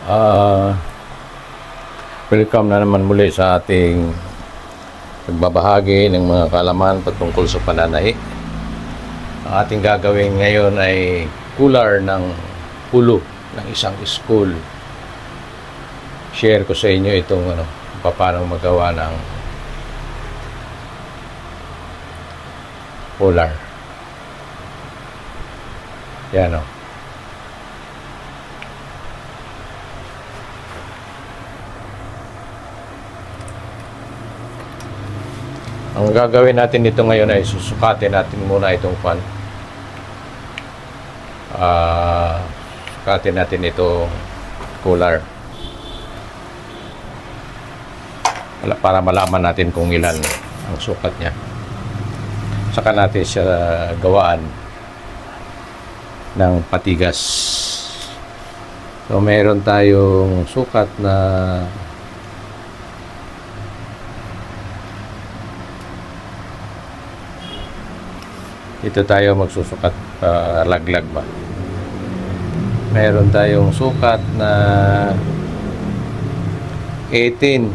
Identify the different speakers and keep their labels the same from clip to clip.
Speaker 1: Ah, Welcome na naman muli sa ating pagbabahagi ng mga kaalaman patungkol sa pananahi. Ang ating gagawin ngayon ay cooler ng pulo ng isang school. Share ko sa inyo itong paano magawa ng cooler. Yan o. Ang gagawin natin dito ngayon ay susukatin natin muna itong fan. Sukatin natin itong cooler para malaman natin kung ilan ang sukat niya. Saka natin siya gawaan ng patigas. So meron tayong sukat na ito tayo magsusukat, laglag ba. Meron tayong sukat na 18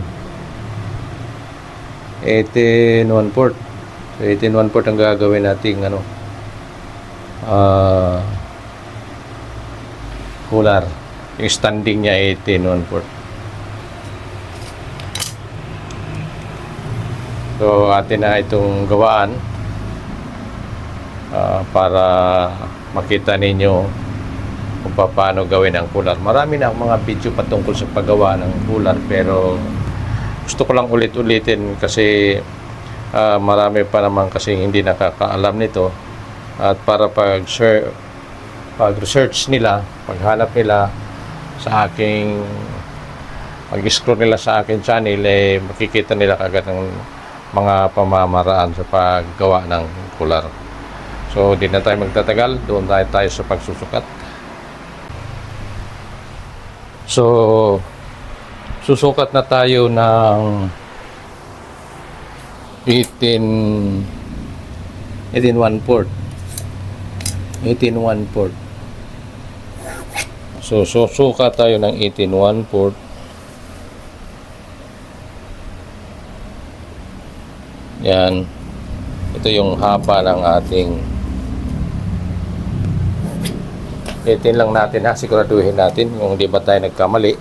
Speaker 1: 1/4. So 18 1/4 ang gagawin nating cooler. Yung standing niya 18 1/4. So atin na itong gawaan para makita ninyo kung paano gawin ang cooler. Marami na mga video patungkol sa paggawa ng cooler, pero gusto ko lang ulit-ulitin kasi marami pa naman kasi hindi nakakaalam nito, at para pag-research nila, paghanap nila sa aking mag-scroll nila sa aking channel, makikita nila kagad ng mga pamamaraan sa paggawa ng cooler. So, di na tayo magtatagal. Doon tayo sa pagsusukat. So, susukat na tayo ng 18 1/4. 18 1/4. So, susukat tayo ng 18 1/4. Yan. Ito yung haba ng ating 18 lang natin, siguraduhin natin kung di ba tayo nagkamali.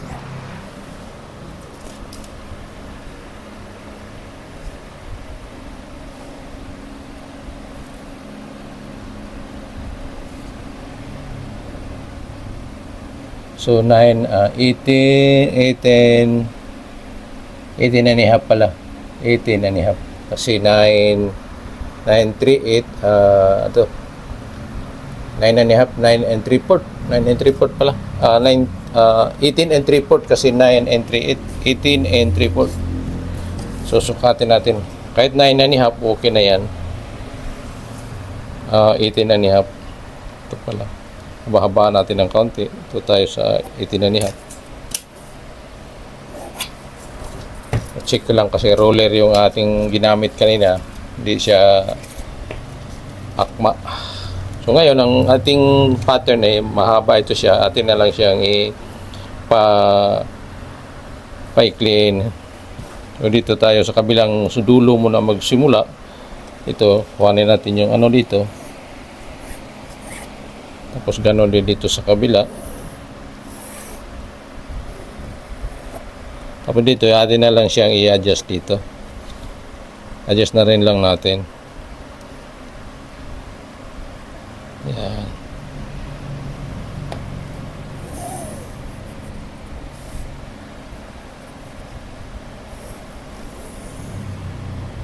Speaker 1: So 18 and a half pala. 18 and a half kasi 9 3/8 ito 9 and a half, 9 and 3/4. 9 and 3/4 pala. 18 and 3/4 kasi 9 and 3/8. 18 and 3/4. So, sukatin natin. Kahit 9 and a half, okay na yan. 18 and a half. Ito pala. Haba-habaan natin ng kaunti. Ito tayo sa 18 and a half. Check ko lang kasi roller yung ating ginamit kanina. Hindi siya akma. So ngayon, ang ating pattern ay mahaba ito siya. Atin na lang siyang pa-clean. So dito tayo sa kabilang sudulo muna magsimula. Ito, kuhanin natin yung dito. Tapos ganon din dito sa kabila. Tapos dito, atin na lang siyang i-adjust dito. Adjust na rin lang natin. Yan.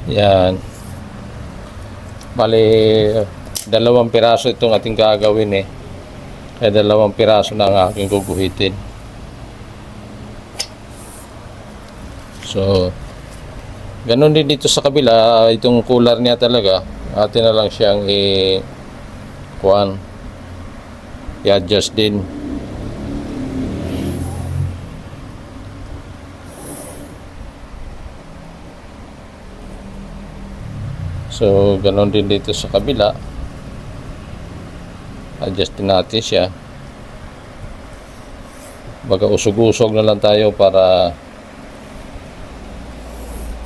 Speaker 1: Yan. Bali, 2 piraso itong ating gagawin Kaya 2 piraso na ang aking guguhitin. So, ganun din dito sa kabila. Itong cooler niya talaga, atin na lang siyang i-adjust din. So, ganon din dito sa kabila. Adjust din natin siya. Baga usog-usog na lang tayo para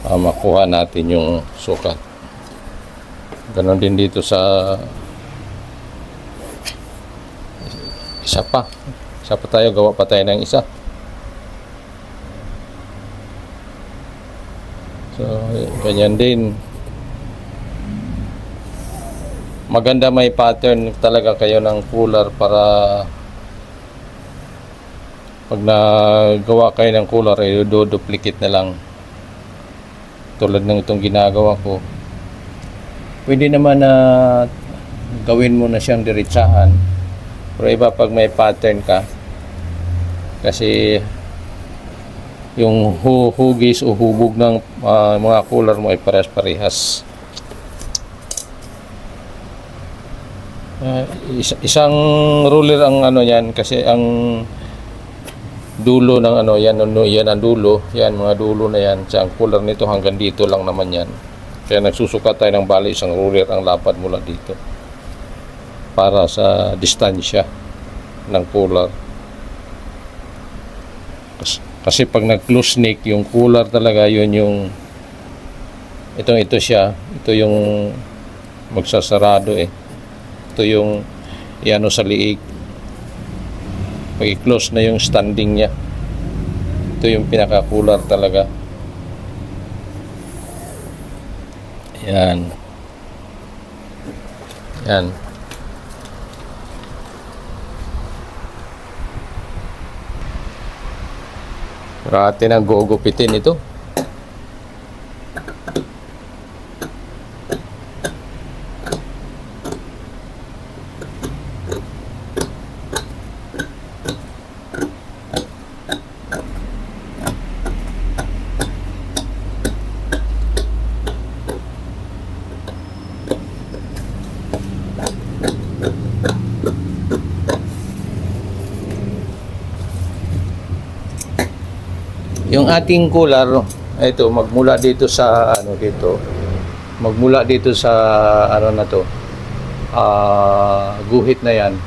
Speaker 1: makuha natin yung sukat. Ganon din dito sa isa pa tayo, gawa pa tayo ng isa. So ganyan din, maganda may pattern talaga kayo ng cooler para pag nagawa kayo ng cooler ay duplicate na lang tulad ng itong ginagawa ko. Pwede naman na gawin mo na siyang diretsahan, pero iba pag may pattern ka, kasi yung hugis o hubog ng mga cooler mo ay parehas-parehas. Isang ruler ang ano yan, kasi ang dulo ng ano yan, yan ang dulo, yan mga dulo na yan. Ang cooler nito hanggang dito lang naman yan. Kaya nagsusukat tayo ng bali isang ruler ang lapad mula dito para sa distansya ng cooler. Kasi pag nag-close snake yung cooler talaga, yun yung ito siya, ito yung magsasarado ito yung iano sa liig. Pag i-close na yung standing niya, ito yung pinaka cooler talaga. Yan. Atin ang gugupitin ito. Yung ating cooler, ito magmula dito sa magmula dito sa na to, guhit na yan,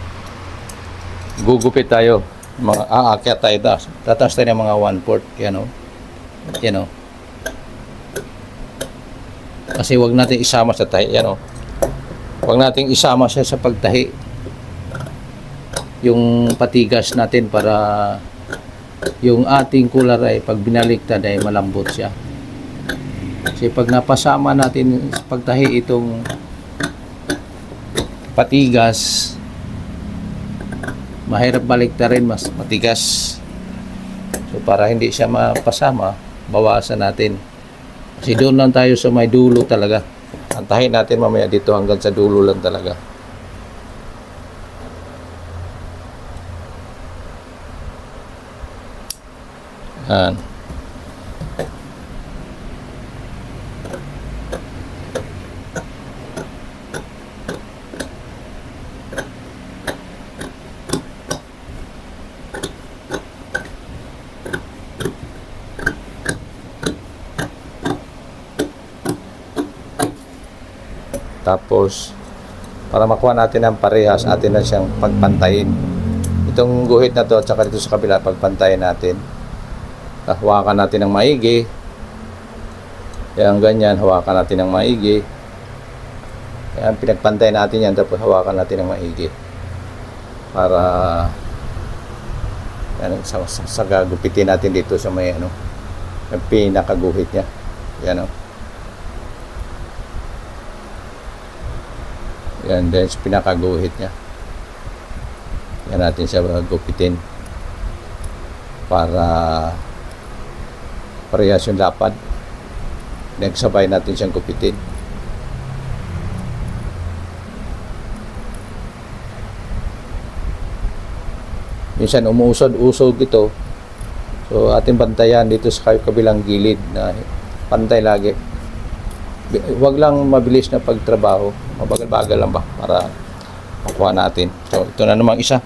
Speaker 1: gugupit tayo, mga aakyat tayo, tataas tayo ng mga 1/4, yan o. Kasi wag natin isama sa tahi, wag natin isama siya sa pagtahi yung patigas natin, para yung ating cooler ay pag binaliktad ay malambot siya. Kasi pag napasama natin sa pagtahi itong patigas, mahirap baliktarin, mas matigas. So para hindi siya mapasama, bawasan natin. Kasi doon lang tayo sa may dulo talaga. Antahin natin mamaya dito hanggang sa dulo lang talaga. Yan. Tapos para makuha natin ang parehas, atin na siyang pagpantayin. Itong guhit na to at saka dito sa kabila, pagpantayin natin. Hawakan natin ng maigi. Yan, ganyan, hawakan natin ng maigi. Yan, pinagpantay natin yan, tapos hawakan natin ng maigi. Para yan, sa gagupitin natin dito sa may yung pinakaguhit niya. Yan yan, then sa pinakaguhit niya. Yan natin siya gupitin para parehas yung lapad. Nagsabay natin siyang gupitin. Minsan umuusod-usog ito. So ating bantayan dito sa kabilang gilid na pantay lagi. Huwag lang mabilis na pagtrabaho. Mabagal-bagal lang ba para makuha natin. So ito na namang isa.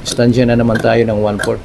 Speaker 1: Stansya na naman tayo ng 1/4.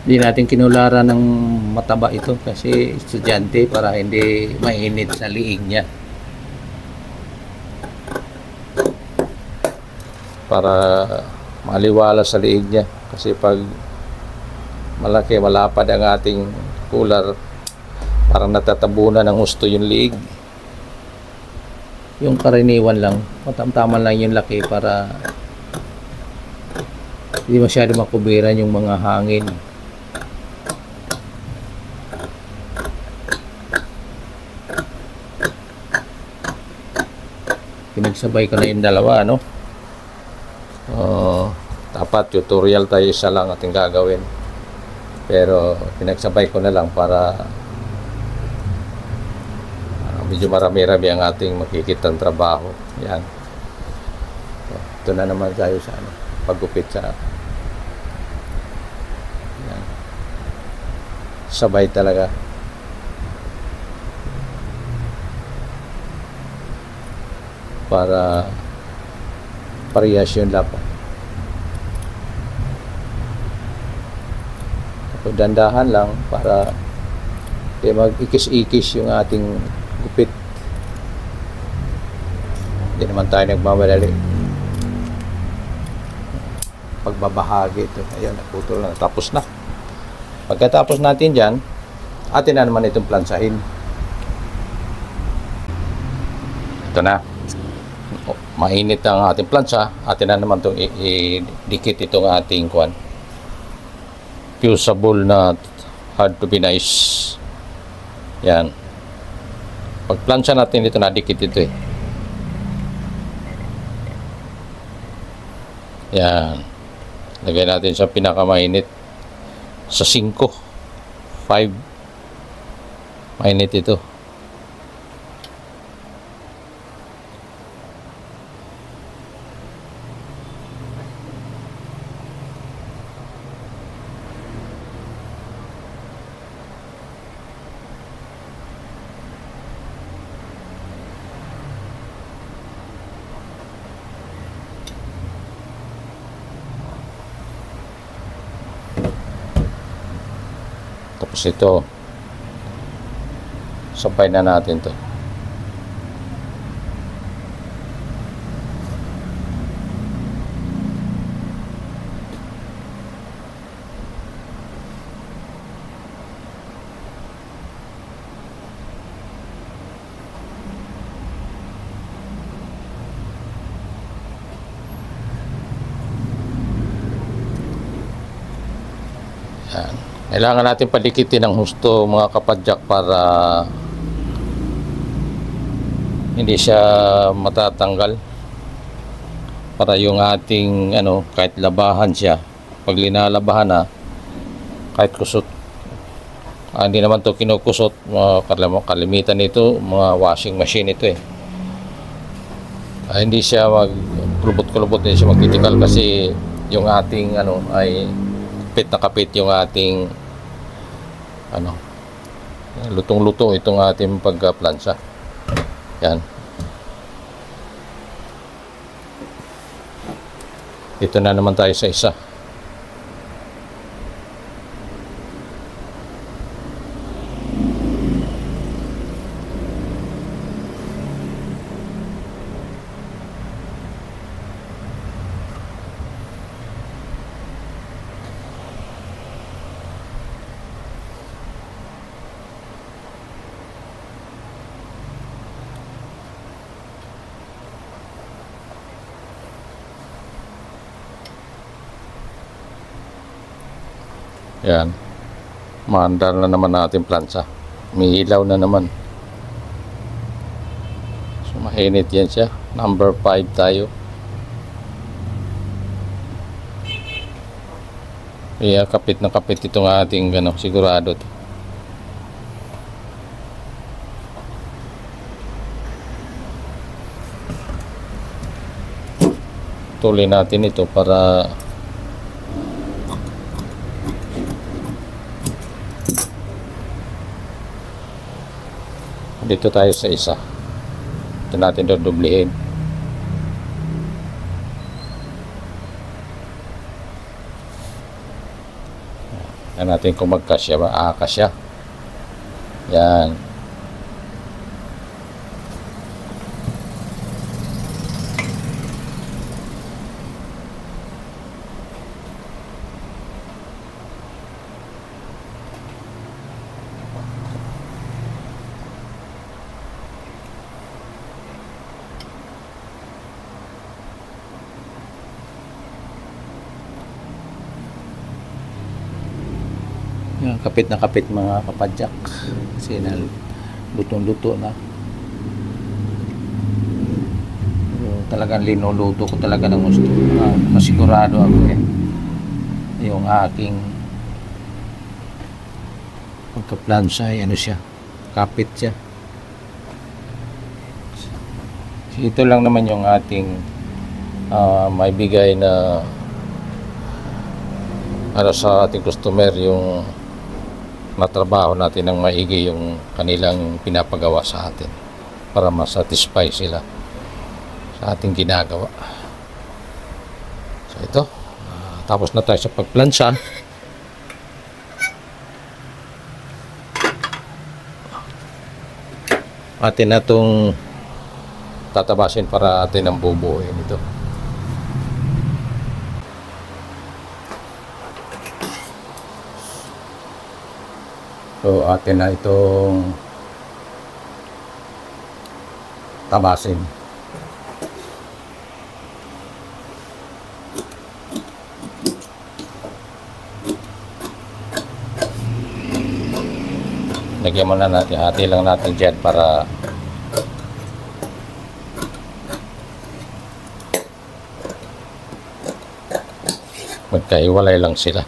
Speaker 1: Hindi natin kinularan ng mataba ito kasi estudyante para hindi mainit sa liig niya. Para maliwala sa liig niya. Kasi pag malaki, malapad ang ating cooler, parang natatabunan ng husto yung liig. Yung karaniwan lang, matamtaman lang yung laki para hindi masyado makubiran yung mga hangin. Pinagsabay ko na yung dalawa, no? Dapat tutorial tayo, isa lang ating gagawin, pero pinagsabay ko na lang para medyo marami-rami ang ating makikitang trabaho. Yan. Ito na naman tayo sa paggupit sa yan. Sabay talaga. Para parehas yung lapat. Tapos dandahan lang para di mag-ikis-ikis yung ating gupit. Hindi naman tayo nagmamadali. Pagbabahagi ito. Ayan, naputol na. Tapos na. Pagkatapos natin dyan, atin na naman itong plansahin. Ito na. Mainit ang ating plansa, atin na naman itong idikit itong ating kuan, fusible na hard to be nice. Yan, pag plansa natin ito, nadikit ito eh. Yan, lagay natin sa pinakamainit sa 5 mainit ito. Tapos ito, sabay na natin to. Yan. Kailangan natin padikitin ng husto, mga kapadyak, para hindi siya matatanggal, para yung ating kahit labahan siya, pag linalabahan na, kahit kusot, hindi naman to kinukusot, kalimitan nito mga washing machine ito eh, hindi siya kulubot-kulubot, hindi siya magtitikal kasi yung ating ay kapit na kapit yung ating lutong-lutong itong ating pagplansa. Yan. Dito na naman tayo sa isa. Yan, maandar na naman natin plansa, may ilaw na naman, so mahinit yan siya. Number 5 tayo. Kaya kapit na kapit itong ating sigurado to. Tuloy natin ito para dito tayo sa isa. Ito natin dodoblihin. Tingnan natin kung magkasya ba. Kasya. Yan. Yan, kapit na kapit mga kapadyak. Kasi na lutong-luto na. So, talagang linuluto ko talaga ng gusto. Masigurado ako yung aking pagka-plansa ay ano siya, kapit siya. So, ito lang naman yung ating maibigay na sa ating customer, yung matrabaho natin ng maigi yung kanilang pinapagawa sa atin para masatisfy sila sa ating ginagawa. So ito, tapos na tayo sa pagplansa. Atin na itong tatabasin para atin ang bubuuin ito. So atin na itong tabasin. Lagyan muna natin, hati lang natin dyan para magkaiwalay lang sila.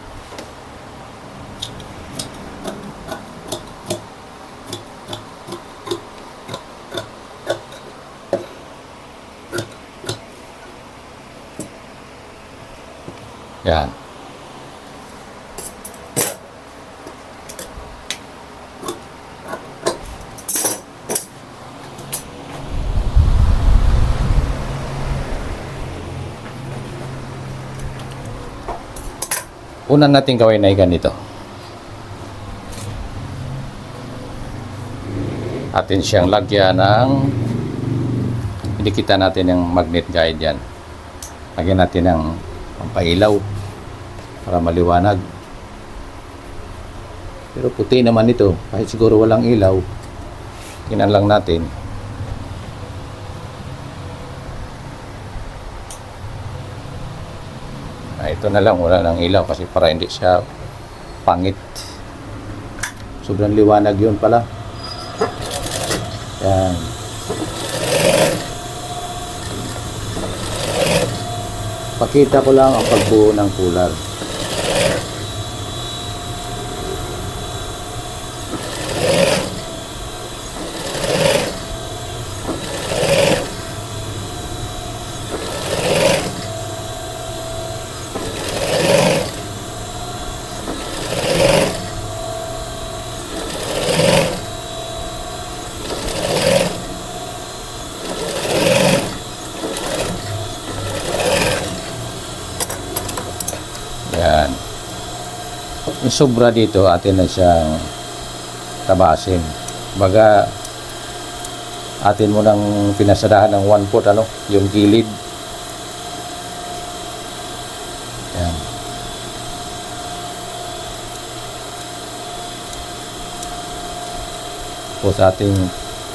Speaker 1: Yan. Una natin gawin ay ganito. Atin siyang lagyan ng kita natin ng magnet guide yan. Lagyan natin ng pampailaw para maliwanag. Pero puti naman ito, kahit siguro walang ilaw. Tingnan lang natin. Ito na lang, wala nang ilaw kasi para hindi siya pangit. Sobrang liwanag yun pala. Yan. Pakita ko lang ang pagbuo ng cooler. Yan. Yung sobra dito, atin na siyang tabasin. Baga, atin mo nang pinasadahan ng 1/4, yung gilid. Yan. Tapos ating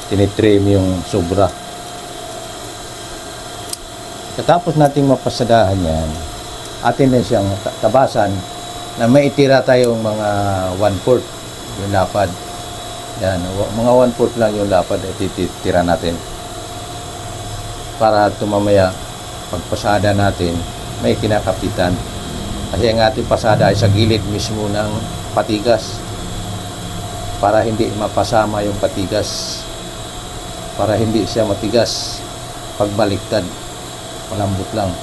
Speaker 1: tinitrim yung sobra. Katapos nating mapasadahan yan, atin na siyang tabasan na may itira tayong mga 1/4 yung lapad. Yan, mga 1/4 lang yung lapad at ititira natin para tumamaya pagpasada natin may kinakapitan. Kasi ang ating pasada ay sa gilid mismo ng patigas para hindi mapasama yung patigas, para hindi siya matigas pagbaliktad, malambot lang.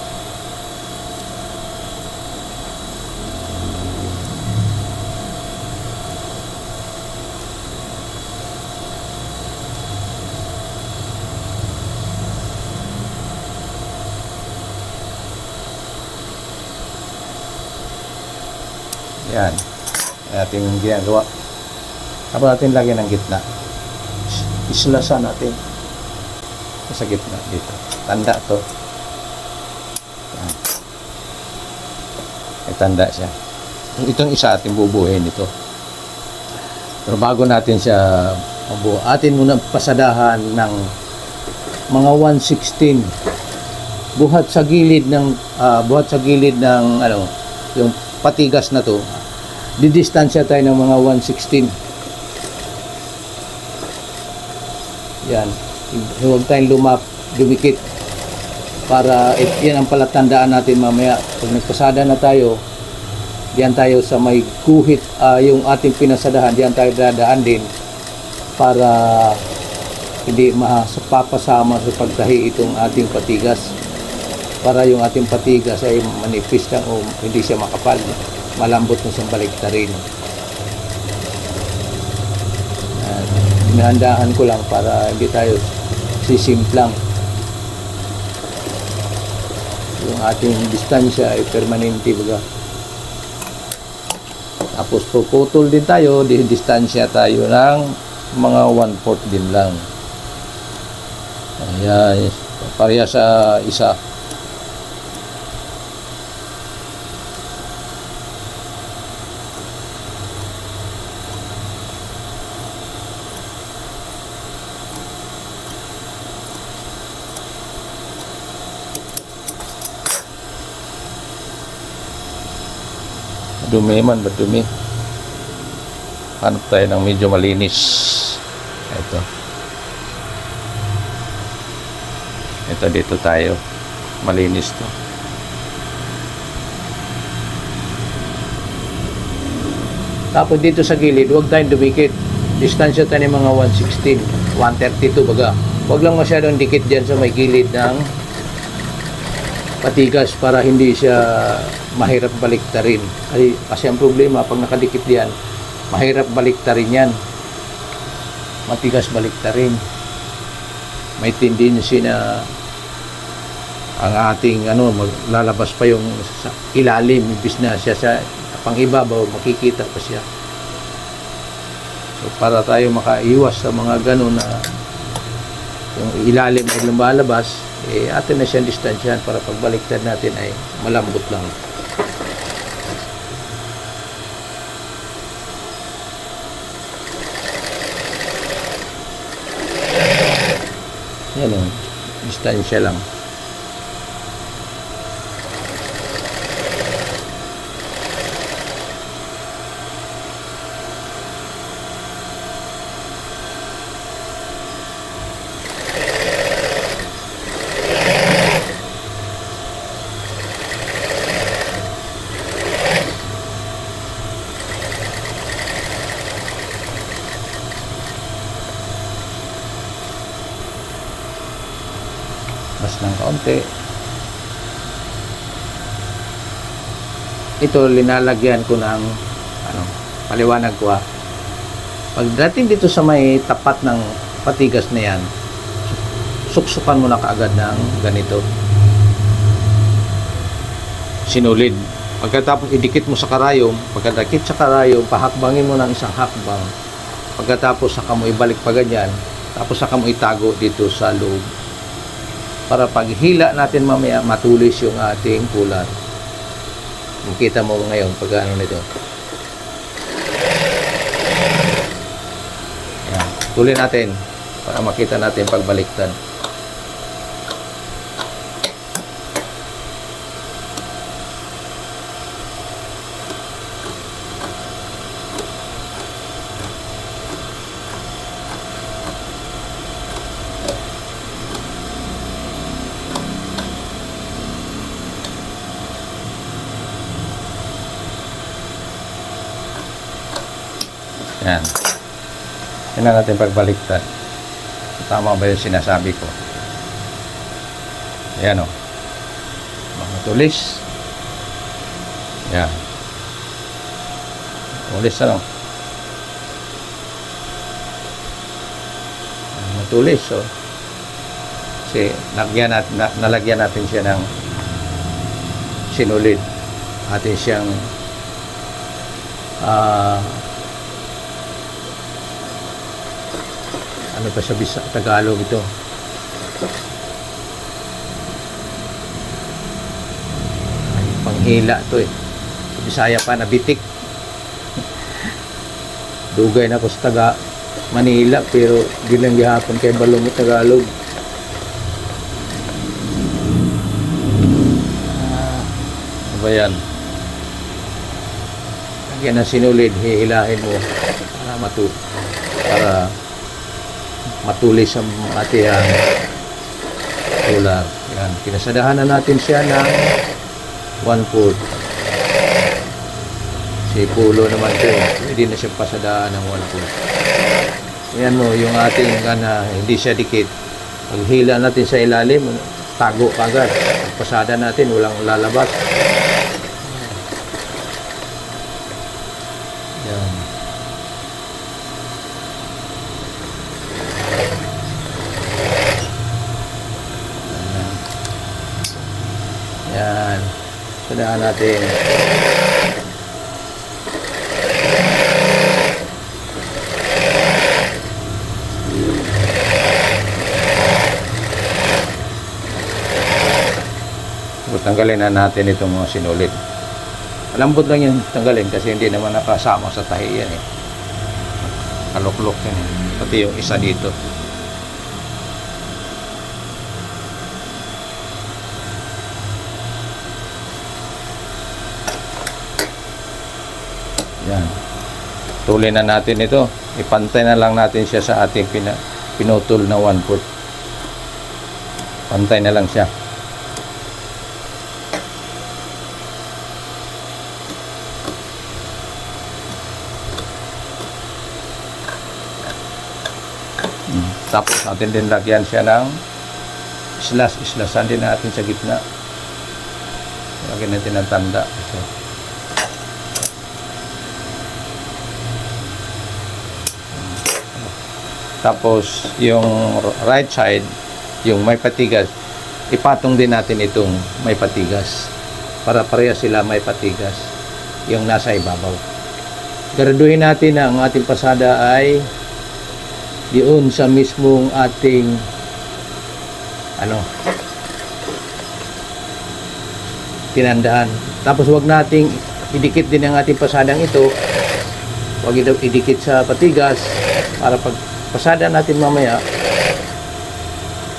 Speaker 1: Yan. ating ginagawa. Tapos natin lagyan ng gitna. Islasan natin sa gitna dito. Tanda to. Yan. May tanda siya. Itong isa ating bubuhin ito. Pero bago natin siya mabuo, atin muna pasadahan ng mga 1/16 buhat sa gilid ng ano, yung patigas na to. Didistansya tayo ng mga 1/16. Yan. Huwag tayong dumikit para yan ang palatandaan natin mamaya pag nagpasada na tayo. Diyan tayo sa may guhit, yung ating pinasadahan, diyan tayo dadaan din para hindi papasama sa pagtahi itong ating patigas. Para yung ating patigas ay manipis lang o hindi siya makapal. Malambot na siyang baliktarin. Hinahandaan ko lang para hindi tayo sisimplang. Yung ating distansya ay permanente baga. Tapos puputol din tayo, distansya tayo ng mga 1/4 din lang. Ayan, pareha sa isa. Dumi man, madumi. Hanap tayo ng medyo malinis. Ito dito tayo. Malinis to. Tapos dito sa gilid, huwag tayong dumikit. Distansya tayo ng mga 1/16, 1/32 baga. Huwag lang masyadong dikit dyan sa may gilid ng patigas para hindi siya mahirap baliktarin. Kasi ang problema, pag nakadikit diyan, mahirap baliktarin yan. Matigas baliktarin. May tendency na ang ating lalabas pa yung sa ilalim, imbis na siya sa pang-ibabaw, makikita pa siya. So, para tayo makaiwas sa mga ganun na yung ilalim ay lumalabas, atin na siyang distansyahan para pagbaliktad natin ay malambot lang. Yan o, distansya lang. Mas ng kaunti. Ito linalagyan ko ng paliwanag ko pagdating dito sa may tapat ng patigas na yan, suksukan mo na kaagad ng ganito, sinulid. Pagkatapos idikit mo sa karayom, pagkadikit sa karayom, pahakbangin mo ng isang hakbang. Pagkatapos saka mo ibalik pa ganyan, tapos saka mo itago dito sa loob para paghila natin mamaya matulis yung ating pulat. Makita mo ngayon pag nito. Yan. Tuloy natin para makita natin pagbaliktad. Yan. Tingnan natin pagbaliktad. Tama ba yung sinasabi ko? Ayan o. Mga tulis. Yan. Tulis ano? Matulis o. Kasi nalagyan natin siya ng sinulid. Atin siyang ah, ano pa sa Tagalog ito? Ay, panghila to eh. Sa Bisaya pa, nabitik. Dugay na ako sa Manila, pero di lang gihapon kay balong Tagalog. Ano ba yan? Lagyan na sinulid, hihilahin mo para matulis ang atihang tular. Yan, pinasadahan na natin siya ng 1/4. Si Pulo naman ito eh. Pwede na siya pasadaan ng 1/4. Yan mo, yung ating hindi siya dikit. Paghila natin sa ilalim, tago kagad. Pasada natin, walang lalabas. Yan. Yan. Pasadahan natin. Tanggalin na natin itong mga sinulid. Malambot lang yung tanggalin kasi hindi naman nakasama sa tahi yan eh. Kaluklok yan eh. Pati yung isa dito. Yan. Tulin na natin ito. Ipantay na lang natin siya sa ating pinutol na 1/4. Pantay na lang siya. Tapos natin din lagyan siya ng islasan din natin sa gitna. Lagyan natin ng tanda. So, tapos yung right side, yung may patigas, ipatong din natin itong may patigas para pareha sila may patigas yung nasa ibabaw. Graduhin natin na ang ating pasada ay diyon sa mismong ating tinandaan. Tapos wag nating idikit din ang ating pasadang ito. Wag idikit sa patigas para pag pasada natin mamaya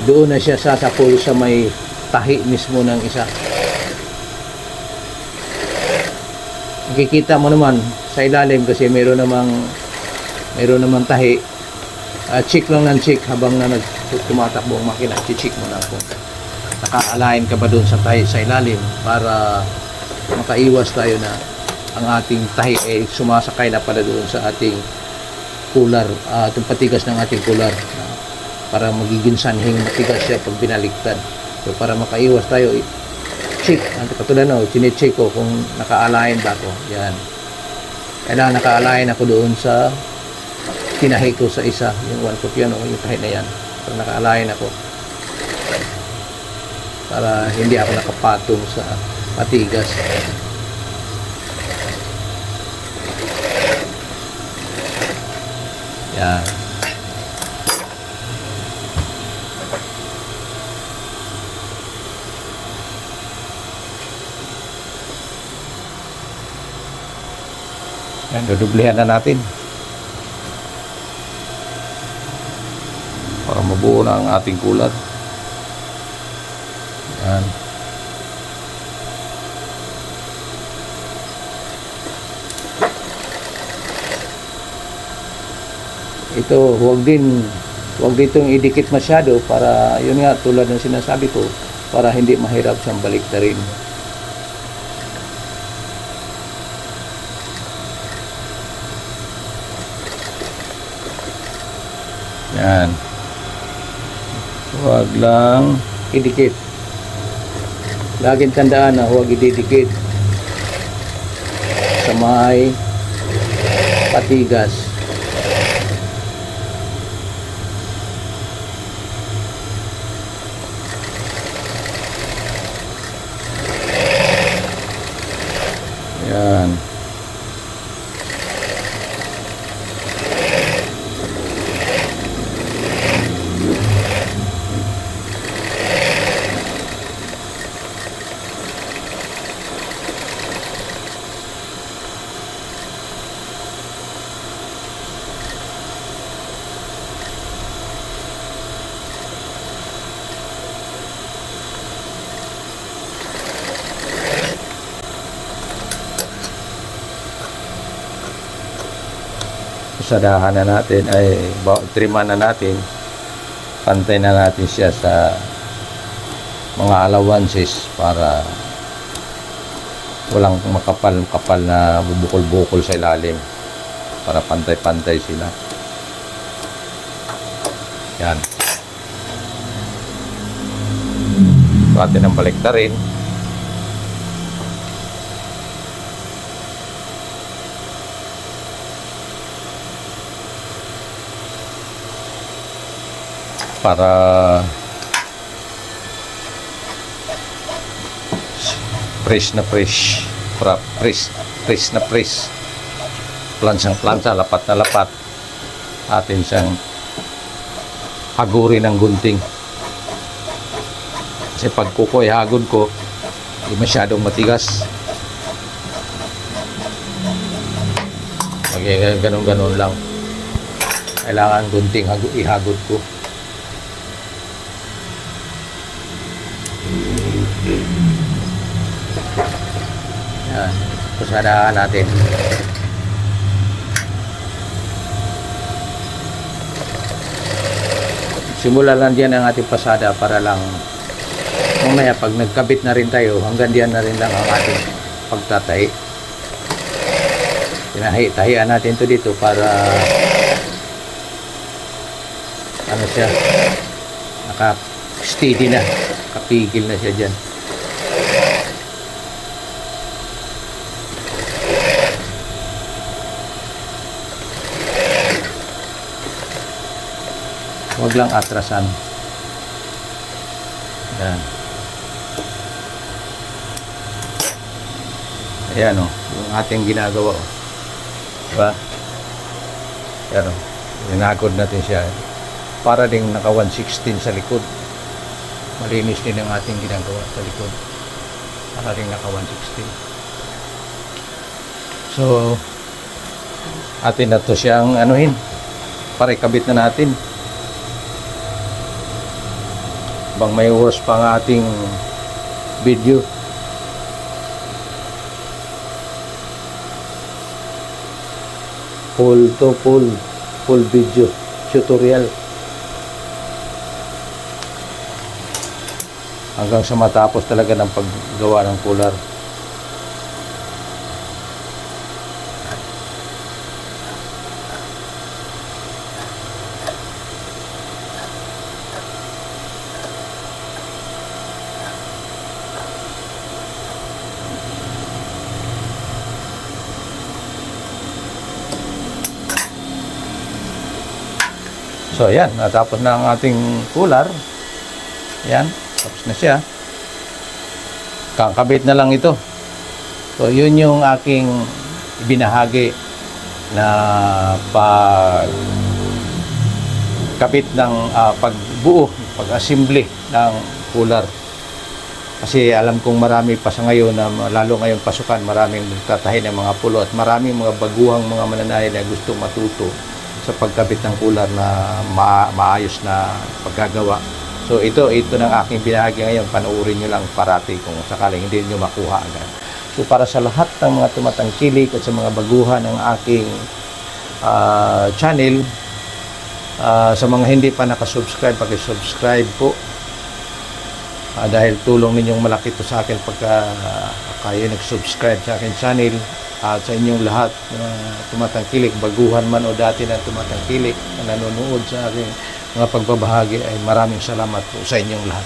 Speaker 1: doon na siya sasapol sa may tahi mismo ng isa. Makikita mo naman sa ilalim kasi mayroon namang tahi. Check lang ng check habang tumatakbo ang makina. Check mo na kung naka-align ka ba doon sa tahi sa ilalim para makaiwas tayo na ang ating tahi ay sumasakay na pala doon sa ating cooler, itong patigas ng ating cooler, para magiging sanhing matigas siya pag binaliktad. So para makaiwas tayo, check. Katulad na, chine-check ko kung naka-align ba ako. Yan. Kailangan naka-align ako doon sa tinahi ko sa isa, yung 1/4 yan, yung tahi na yan. Para naka-align ako. Para hindi ako nakapatong sa matigas. Yan. Yan, dudublihan na natin. Para mabuo na ang ating cooler. Yan. Ito, huwag ditong idikit masyado para, yun nga, tulad ng sinasabi ko, para hindi mahirap siyang baliktarin. Yan. Huwag lang idikit. Laging tandaan na huwag ididikit sa may patigas. Yan. pasadahan na natin, triman na natin, pantay na natin siya sa mga allowances para walang makapal na bubukol-bukol sa ilalim, para pantay-pantay sila. Yan. So, atin ang baliktarin. Para press na press, plansang plansa, lapat na lapat, atin siyang hagurin ng gunting. Kasi pag kukoy hagod ko, hindi masyadong matigas. Ganun-ganun lang. Kailangan gunting ihagod ko. Yan, pasadahan natin. Simula lang diyan ang ating pasada para lang mamaya pag nagkabit na rin tayo, hanggang diyan na rin lang ang ating pagtatahi. Tahian natin to dito para ano siya, naka-steady na, kapigil na siya dyan. Huwag lang atrasan. Yan. Ayan o, yung ating ginagawa o. Diba? Yan o, inagod natin siya. Para ding naka 116 sa likod. Malinis din ang ating ginagawa sa likod. Para ding naka 116. So, atin na to siyang anuhin. Para ikabit na natin. Bang may oras pa ang ating video. Full video tutorial hanggang sa matapos talaga ng paggawa ng cooler. So, ayan. Natapos na ang ating cooler. Ayan. Tapos na siya. Kakabit na lang ito. So, yun yung aking binahagi na pagkabit ng pagbuo, pag-assembly ng cooler. Kasi alam kong marami pa sa ngayon na lalo ngayong pasukan, maraming nagtatahi ng mga pulo at maraming mga baguhang mga mananahi na gusto matuto sa pagkabit ng cooler na maayos na paggagawa. So ito ng aking binahagi ngayon, panoorin nyo lang parati kung sakaling hindi nyo makuha agad. So para sa lahat ng mga tumatangkilik at sa mga baguhan ng aking channel, sa mga hindi pa nakasubscribe, paki-subscribe po. Dahil tulong ninyong malaki ito sa akin pagka kayo nag-subscribe sa akin channel. At sa inyong lahat na tumatangkilik, baguhan man o dati na tumatangkilik, na nanonood sa aking mga pagbabahagi, ay maraming salamat po sa inyong lahat.